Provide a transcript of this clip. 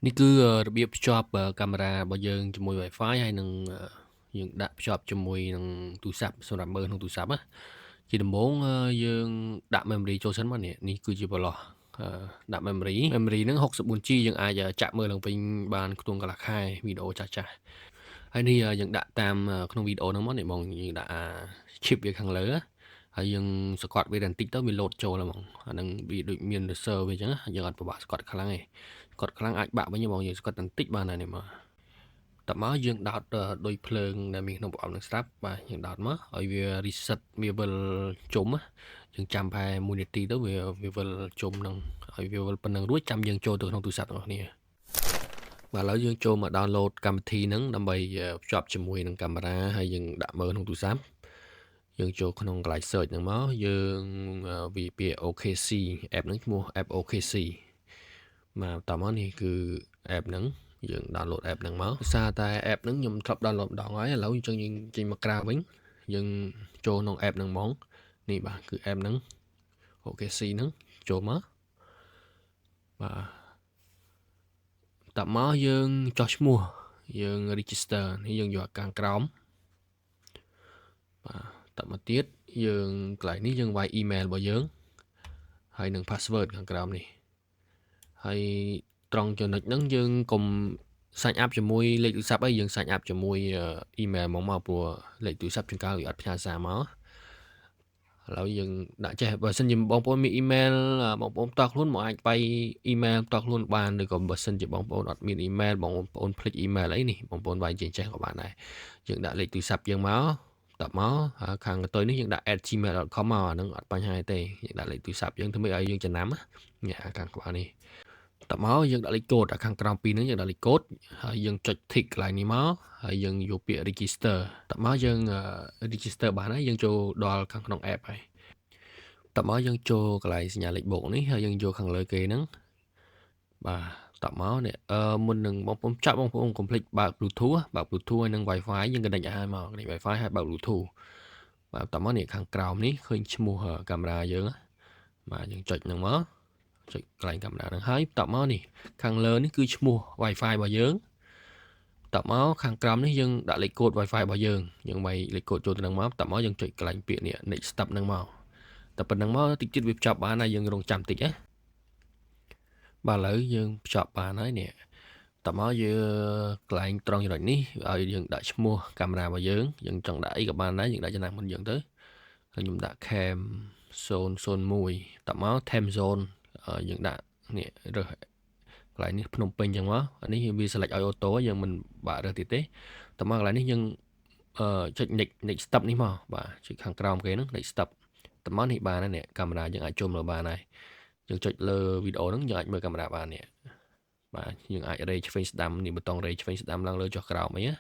នេះគឺរបៀបភ្ជាប់កាមេរ៉ារបស់យើងជាមួយ Wi-Fi ហើយនឹងយើងដាក់ភ្ជាប់ជាមួយនឹងទូរស័ព្ទសម្រាប់មើលក្នុងទូរស័ព្ទណាជាដំបូងយើងដាក់ memory ចូលសិនមកនេះគឺជាប្រឡោះដាក់ memory ហ្នឹង 64G យើងអាចចាក់មើលឡើងវិញបានក្នុងកន្លះខែវីដេអូចាស់ៗហើយនេះយើងដាក់តាមក្នុងវីដេអូហ្នឹងមកនេះបងយើងដាក់chip វាខាងលើហើយយើងស្គាត់វាបន្តិចទៅវា load ចូលហ្មងអាហ្នឹងវាដូចមាន reserve វាអញ្ចឹងយើងអត់ពិបាកស្គាត់ខ្លាំងទេស្គាត់ខ្លាំងអាចបាក់វិញបងយើងស្គាត់បន្តិចបានហើយនេះមកតមកយើងដោតដោយភ្លើងដែលមានក្នុងប្រអប់នឹងស្រាប់បាទយើងដោតមកឲ្យវា reset វាវិលជុំយើងចាំប្រហែល1នាទីទៅវាវិលជុំនឹងឲ្យវាវិលប៉ុណ្ណឹងរួចចាំយើងចូលទៅក្នុងទូរស័ព្ទរបស់គ្នាបាទឥឡូវយើងចូលមក download កម្មវិធីហ្នឹងដើម្បីភ្ជាប់ជាមួយនឹងកាមេរ៉ាហើយយើងដាក់មើលក្នុងទូរស័ព្ទយើងចូលក្នុងកន្លែង search ហ្នឹងមកយើងវាពាក្យ OKC app ហ្នឹងឈ្មោះ app OKC មកតមកនេះគឺ app ហ្នឹងយើង download app ហ្នឹងមកដោយសារតែ app ហ្នឹងខ្ញុំធ្លាប់ download ម្ដងហើយឥឡូវអញ្ចឹងយើងចេញមកក្រៅវិញយើងចូលក្នុង app ហ្នឹងហ្មងនេះបាទគឺ app ហ្នឹង OKC ហ្នឹងចូលមកបាទតមកយើងចោះឈ្មោះយើង register នេះយើងយកខាងក្រោមបាទតមកទៀតយើងកន្លែងនេះយើងវាយ email របស់យើងហើយនឹង password ខាងក្រោមនេះហើយត្រង់ចំណុចហ្នឹងយើងកុំ sign up ជាមួយលេខទូរស័ព្ទអីយើង sign up ជាមួយ email មកព្រោះលេខទូរស័ព្ទជួនកាលវាអត់ផ្ញើសារមកឥឡូវយើងដាក់ចេះបើសិនជាបងប្អូនមាន email បងប្អូនផ្ទាល់ខ្លួនមកអាចវាយ email ផ្ទាល់ខ្លួនបានឬក៏បើសិនជាបងប្អូនអត់មាន email បងប្អូនភ្លេច email អីនេះបងប្អូនវាយចេះក៏បានដែរយើងដាក់លេខទូរស័ព្ទយើងមកតមកខាងកន្ទុយនេះយើងដាក់ @gmail.com មកអានឹងអត់បញ្ហាទេយើងដាក់លេខទូរស័ព្ទយើងធ្វើម៉េចឲ្យយើងចំណាំនេះខាងក្បាលនេះតមកយើងដាក់លេខកូដខាងក្រោមពីរហ្នឹងយើងដាក់លេខកូដហើយយើងចុច tick កន្លែងនេះមកហើយយើងយកពាក្យ register តមកយើង register បានហើយយើងចូលដល់ខាងក្នុង app ហើយតមកយើងចូលកន្លែងសញ្ញាលេខបូកនេះហើយយើងយកខាងលើគេហ្នឹងបាទតមកនេះមុននឹងបងប្អូនចាប់បងប្អូនកុំភ្លេចបើក Bluetooth ហើយនឹង Wi-Fi យើងកណ្ដេញឲ្យមកកណ្ដេញ Wi-Fi ហើយបើក Bluetooth បាទតមកនេះខាងក្រោមនេះឃើញឈ្មោះកាមេរ៉ាយើងបាទយើងចុចហ្នឹងមកចុចកន្លែងកាមេរ៉ាហ្នឹងហើយតមកនេះខាងលើនេះគឺឈ្មោះ Wi-Fi របស់យើងតមកខាងក្រោមនេះយើងដាក់លេខកូដ Wi-Fi របស់យើងវាយលេខកូដចូលទៅហ្នឹងមកតមកយើងចុចកន្លែងពាក្យនេះ next step ហ្នឹងមកតែប៉ុណ្្នឹងមកតិចទៀតវាភ្ជាប់បានហើយយើងរងចាំតិចណាបាទឥឡូវយើងភ្ជាប់បានហើយនេះតមកយើងកន្លែងត្រង់ចំណុចនេះឲ្យយើងដាក់ឈ្មោះកាមេរ៉ារបស់យើងចង់ដាក់អីក៏បានដែរយើងដាក់ចំណាំមុនយើងទៅហើយខ្ញុំដាក់ cam 001តមក time zone យើងដាក់នេះរើសកន្លែងនេះភ្នំពេញចឹងមកអានេះវា select ឲ្យ auto យើងមិនបាក់រើសទៀតទេតមកកន្លែងនេះយើងចុច next step នេះមកបាទចុចខាងក្រោមគេហ្នឹង next step តមកនេះបានហើយនេះកាមេរ៉ាយើងអាចចូលមើលបានហើយយើងចុចលើវីដេអូហ្នឹងយើងអាចមើលកាមេរ៉ាបាននេះបាទយើងអាចរេឆ្វេងស្ដាំនេះប៊ូតុងរេឆ្វេងស្ដាំឡើងលើចុះក្រោមអីណា